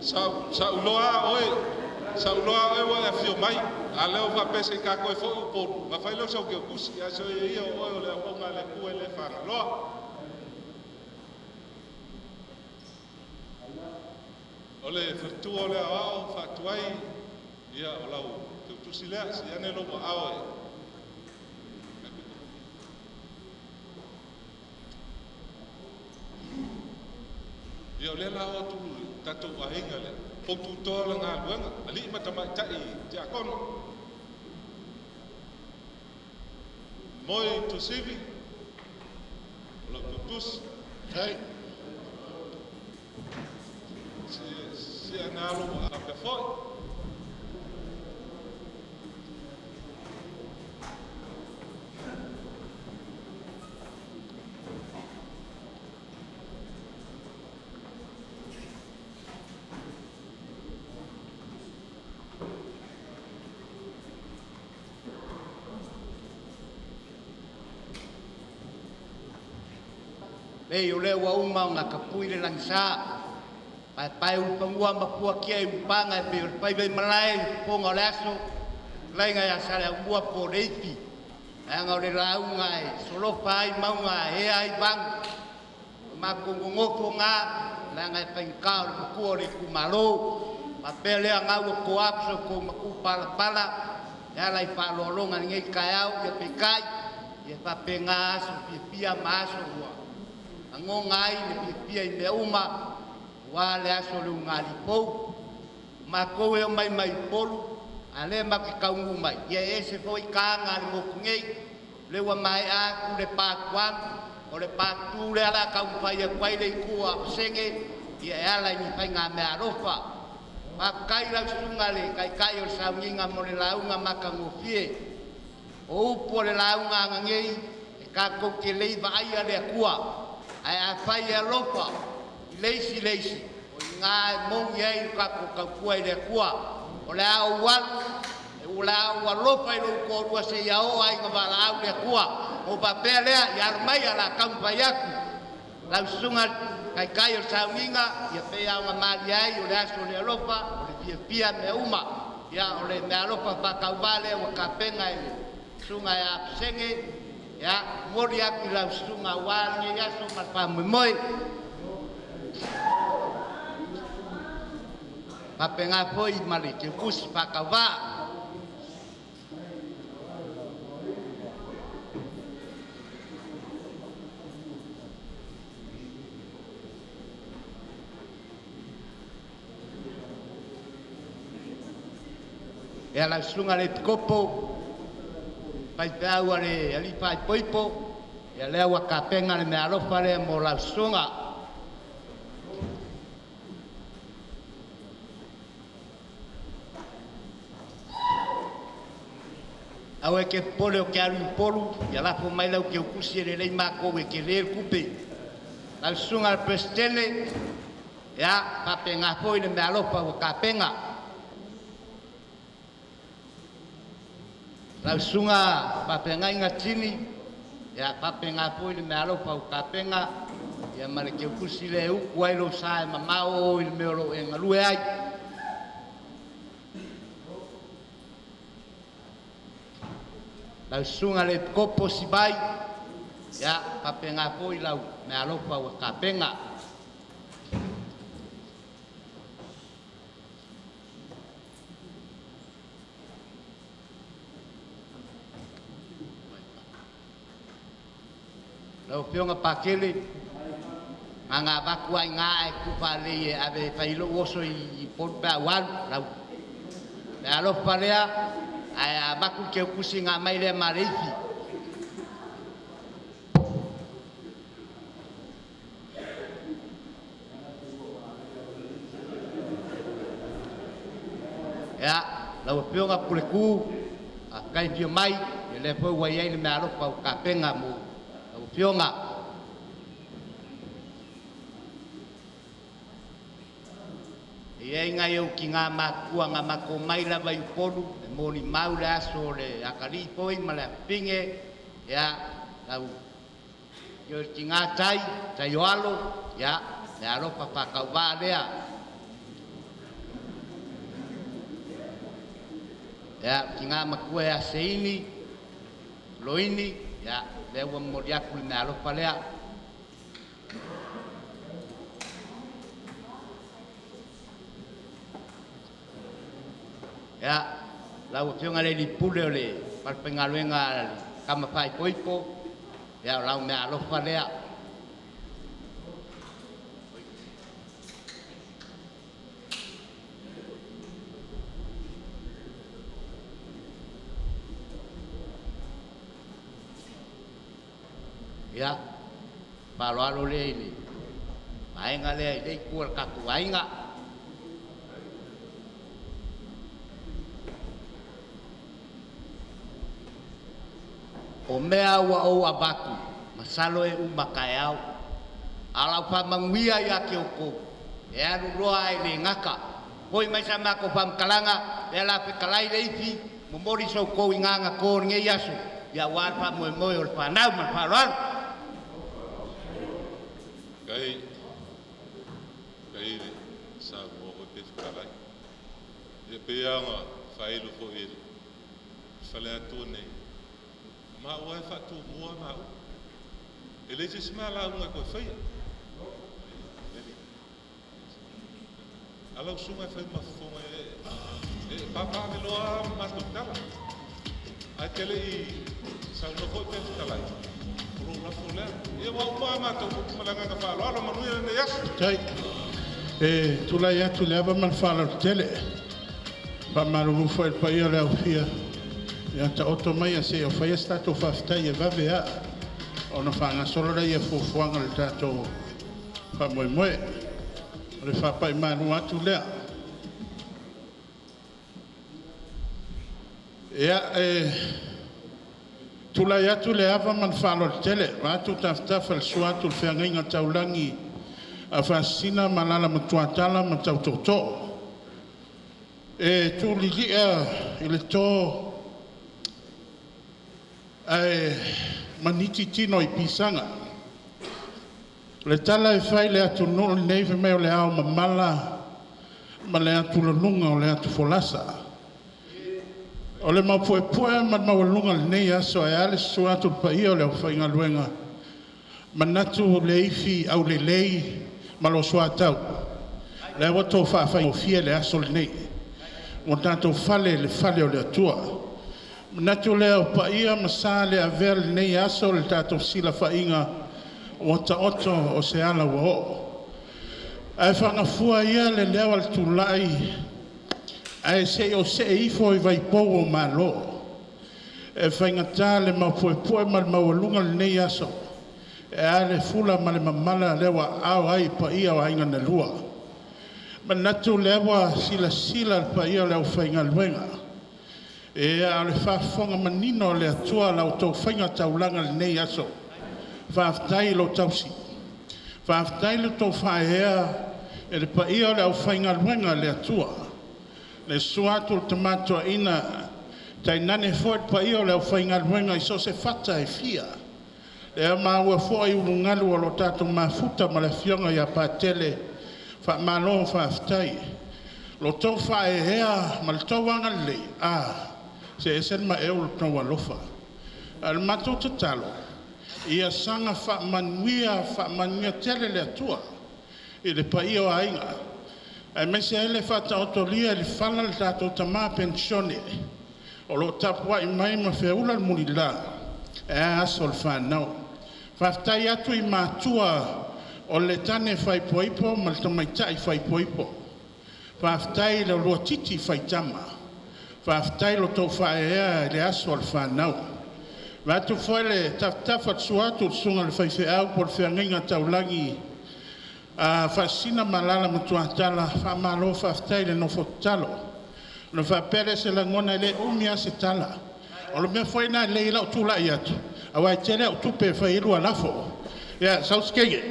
Sauloa oe wa afio mai a leo fa pese ka koe fo upo ma fai lo sau ke kusi a so ia o le onga le kue le fanga loa o le fertu o le ao fa tuai ia o lau ke tusi lea si ane lo wa ao e ia o le lao tu tatu wa hinga le o tu tola ngā luenga, ali matamai tai te akono. Moi tu sivi, lo tutus, hei. Si analo a pefoi. Ei o le wa uma nga kapui le langsa pai u pangua ma pua kia u panga pe pai ve malai ponga laso lai nga ya sala ua po reipi nga le la unga e solo pai maunga e ai bang ma ko ngofo nga la nga pai ka o ku le ku malo ma pele nga u ko apso ko ma ku pala pala ya lai pa lo longa ngai kaiau ya pe kai ya pa penga so pia maso Ango ngai le pia i me uma wa le aso le ngali po ma ko e mai polu ale ma ki kaungu mai ye ese foi kanga le mokungei le wa mai a ku le pa kwan o le pa tu le ala ka u pai e kwai le kua senge ye ala ni pai nga me arofa ma kai la sunga le kai o saunga mo le launga maka ngofie o po le launga ngei ka ko ke le va ai le kua ai a fai a lopa leisi o ngā mongi ai ka ko kua le kua o le au wal o le au lopa i lo ko rua se ia o ai ka wala au le kua o papele ya mai ala kampa yaku la sunga kai o sauninga ia pe a mali ai o le aso le lopa o le pia me uma ya o le me lopa pa ka vale o ka penga i sunga ya senge ya mori aki la sunga wali ya so pa moi pa penga foi mali ke kus pa ka va ya la sunga le kopo pai pau ale ali pai poipo ya le wa ka penga le me alofa le mo la sunga awe ke pole o ke alu polu ya la fo mai la ke kusi le ma ko we ke le kupe la sunga al prestele ya pa penga foi le me alofa o ka penga la sunga pa penga inga tini ya pa penga foi le malo pa ka penga ya male ke kusi le u kwai lo sai mama o il mero en lu ai la sunga le kopo si bai ya pa penga foi la malo pa ka penga o pionga pakele anga baku ai nga e ku pale ave failo oso I porta wan la me alo palea ai baku ke kusinga mai le marifi ya la pionga puleku kai pio mai le foi wai ai me alo pa ka penga mo pionga ia ngai o ki ngā makua ngā mako mai la vai polu mo ni mau la so le akari poi mala pinge ya lau yo ki ngā tai tai alo ya le alo papa ka va lea Ya, kinga makue Afasene, loini, ya, lewa moria kulina lo palea. Ya, lau fiunga le li pule le, palpengaluenga kama pai poipo, ya lau mea lo palea. Ya, palo le ini, ainga le ini kuar kaku ainga. O mea ua o abaku, masalo e umakaiau, alau pamanguia ya ke oko, e anu roa e le ngaka, poi mai sa mako pamkalanga, e la pe kalai le ifi, momori so ko inganga ko nge yasu, ya war pa moe moe o panau man paruaru. Kai sa mo ko te kalai. E pe anga failu fo il. Fale atu nei. Ma o e fatu mua ma o. E le jis ma la unga koe whaia. Alau sunga whai mafonga e papa me loa matu tala. Ai tele i sauna koe pe talai. Puro la fulea. E wa uma matu malanga ka whalo. Ala manuia ne yasu. Tai. E tula ia tu leva man whalo tele. Pa maru foi pa ia leo fia. Ia ta oto mai a se o whaia stato whaftai e vave a. Ona whanga solora ia fufuanga le tato wha moe moe. Le whapai manu atu lea. Ia tula ia tu le ava man whalo tele. Watu taftafa le suatu le whiangainga taulangi Afasene malala matuatala matautoto. E tu ligia i le tō maniti tino i pisanga. Le tala e whai le atu nolo neive meo le ao mamala ma le atu lunga o le atu folasa. O le maupoepoe ma maulunga le nei aso e ale suatu pa ia o le whainga luenga. Manatu le ifi au le lei ma lo suatau. Le wato whaafai o fie le aso le nei. Mo tato fale le fale o le atua. Manatu le au pa ia masa le aver le nei aso le tato sila whainga o ta oto o se ala wa o. Ai whangafua ia le lewa le tulai. Ai se o se ifo i vai pou o malo. E whaingata le maupoepoe ma le maulunga le nei aso. E ale fula ma le mamala lewa au ai pa ia o ainga na lua. Manatu lewa sila pa ia leo whainga luenga. E ale whaafonga manino le atua lau tau whainga taulanga le nei aso. Whaaftai lo tausi. Whaaftai lo tau whaehea e le pa ia leo whainga luenga le atua. Le suatu le tamatua ina tainane foet pa ia leo whainga luenga iso se fata e fia. Le maua fo i ulungalu o lo tato mafuta ma le fionga ia patele fa malo fa aftai lo to fa e hea ma le to wanga le se esen ma e lo to walofa al mato talo ia sanga fa manuia tele le tua e le pai o ainga ai me se ele fa ta otolia le fala le tato tama pensione o lo tapwa i mai ma feula mulila asol fa no Whaftai atu i mātua o le tane whaipoipo ma le tamaitai whaipoipo. Whaftai le lua titi whaitama. Whaftai lo tau whaea le aso al whanau. Watu whai le taftafat suatu sunga le whaifeau por whianginga taulangi. Afasene malala matuatala whamalo whaftai le nofotalo. No whapere se la ngona le umia se tala. O le mea whaina le ila o tula i atu. Awai tele o tupe whai ilu alafo. Ia, sauskege.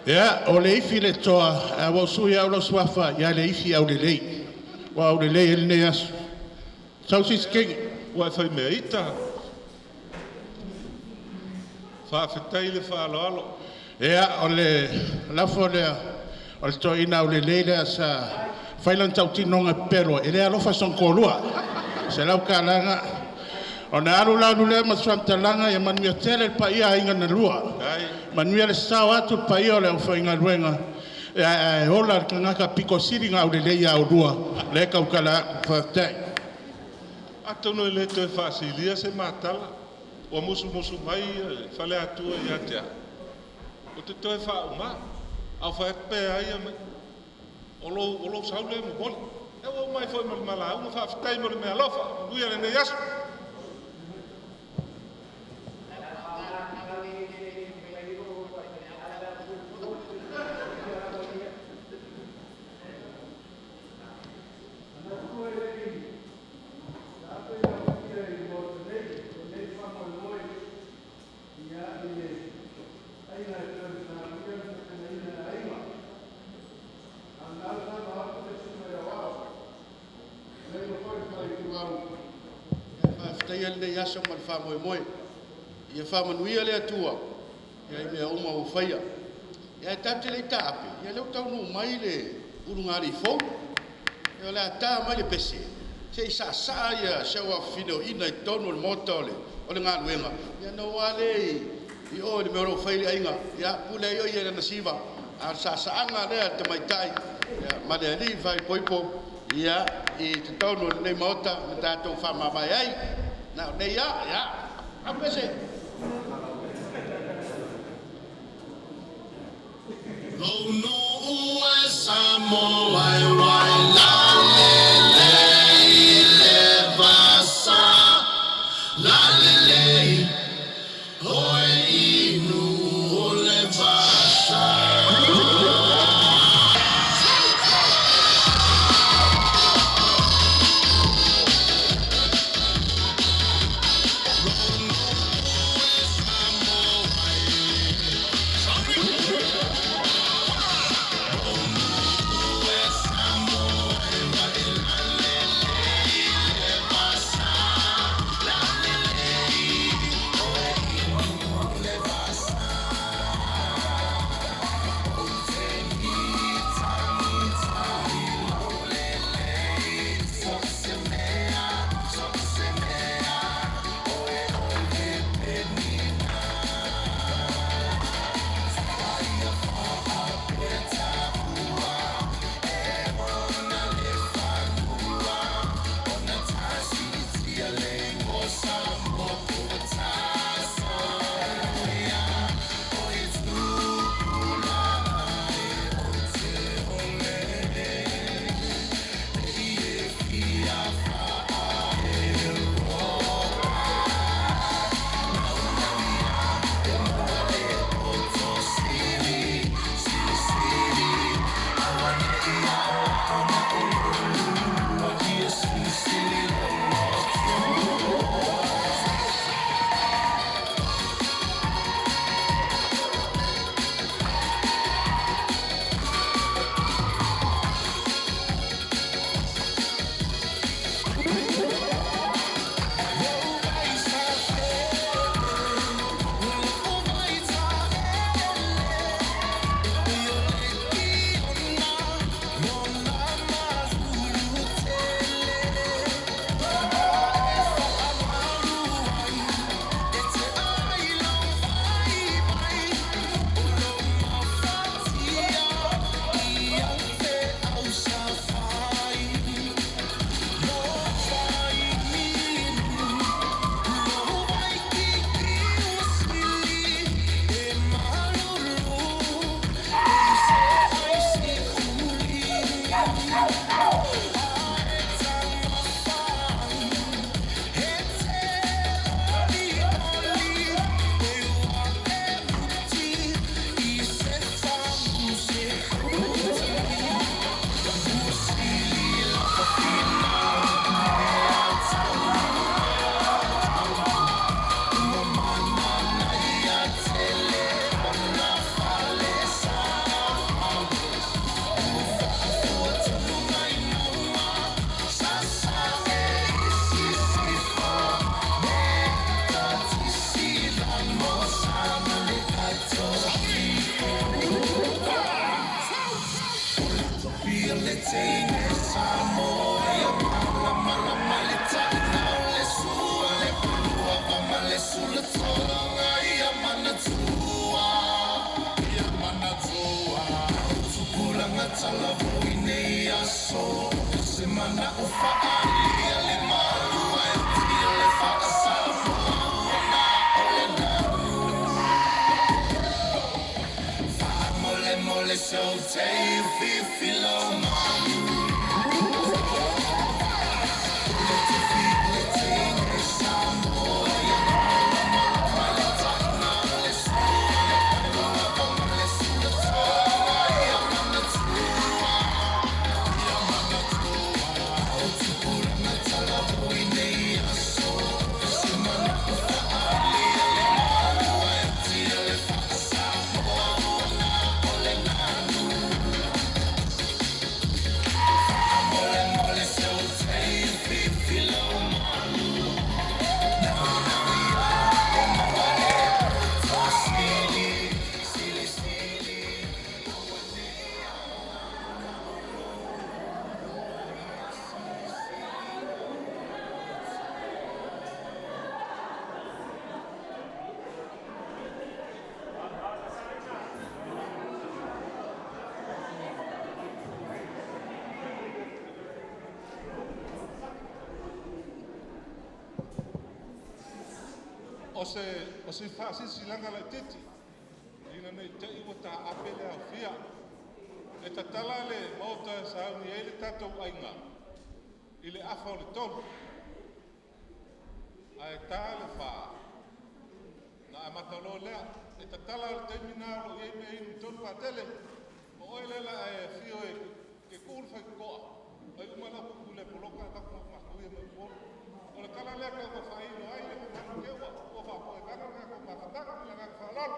Ia, o le ifi le toa, a wasui au lo swafa, ia le ifi au le lei. Wa au le lei ele ne asu. Sauskege. Wa whai mea ita. Faafetai le whaaloalo. Ia, o le lafo lea, O le toi ina o le leile sa whailan tau tinonga pero. E rea lofa son kolua. Se lau ka langa. O na aru launu lea masuantalanga ia manuia tele pa ia inga na lua. Manuia le sao atu pa ia o le au whainga luenga. E ola ka ngaka piko siri ngā o le leia au lua. Le kau kala whatai. Atono le to fasilia se matala. O musu mai fale atua ia tea. O te toe whauma. Au whaepe aia mai. Olo saule mo boli. E o mai foi mala. Uma whaafetai mo le mea lofa. Luia le ne yasu. Le yaso mal fa moi ia fa manuia le atua ia me uma o faia ia tante le tape ia le tau no mai le urungari fo ia le ata mai le pese se sa ia se wa fino ina tono le motole o le ngaluenga ia no wale i o le mero faile ainga ia pule yo ia na siva a sa anga le te mai tai ia ma le li vai poipo ia i te tono le mota me tato fa mai ai. Now, ya, apa sih? So take if you long o se fasi silanga la titi ina nei te i wata apele a fia e tatala le mota sa ni ele tato ainga ile afa o le tonu ai tale fa na amatalo lea e tatala le terminalo e me inu tonu a tele o ele la e fio e ke kurfa koa ai umana kule poloka ka ko ma kuye me po o le kala lea ka ko fai no ai le ko ma ke wa o fa ko ka ka ko ma ka ta ka la ka fa lol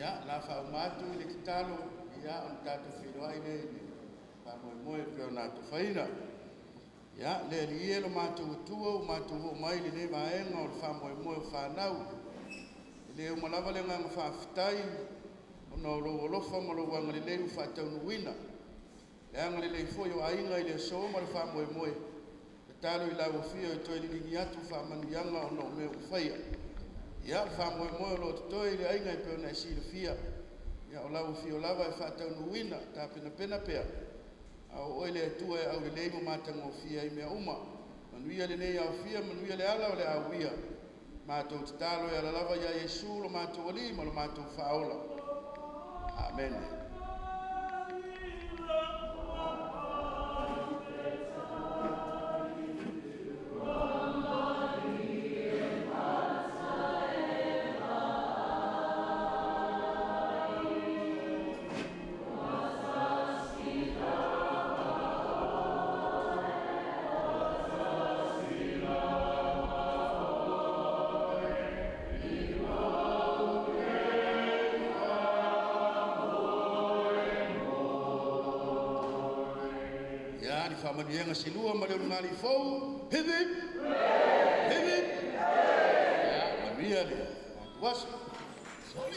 ya la fa matu le kitalo ya on tatu filo ai ne pa mo pe ona to faina ya le lielo matu tuo matu mai le ne maenga o fa mo fa nau le o malava le nga fa fitai ono lo fa mo lo wanga le fa tau wina le anga le fo yo ainga ile so mo fa mo talo i lau fio to ili ngi atu fa man yanga ono me faia ya fa mo lo to ili ainga pe na si fia ya o lau fio lava fa ta no wina ta pena pe au ole tu au le mo mata mo fia i me uma man wi le ne ya fia man wi le ala ole au wia ma to talo ya lava ya yesu lo ma to li mo lo ma to faola amen. Manienga silua ma le ngali fou hip hip ya mamia le was sorry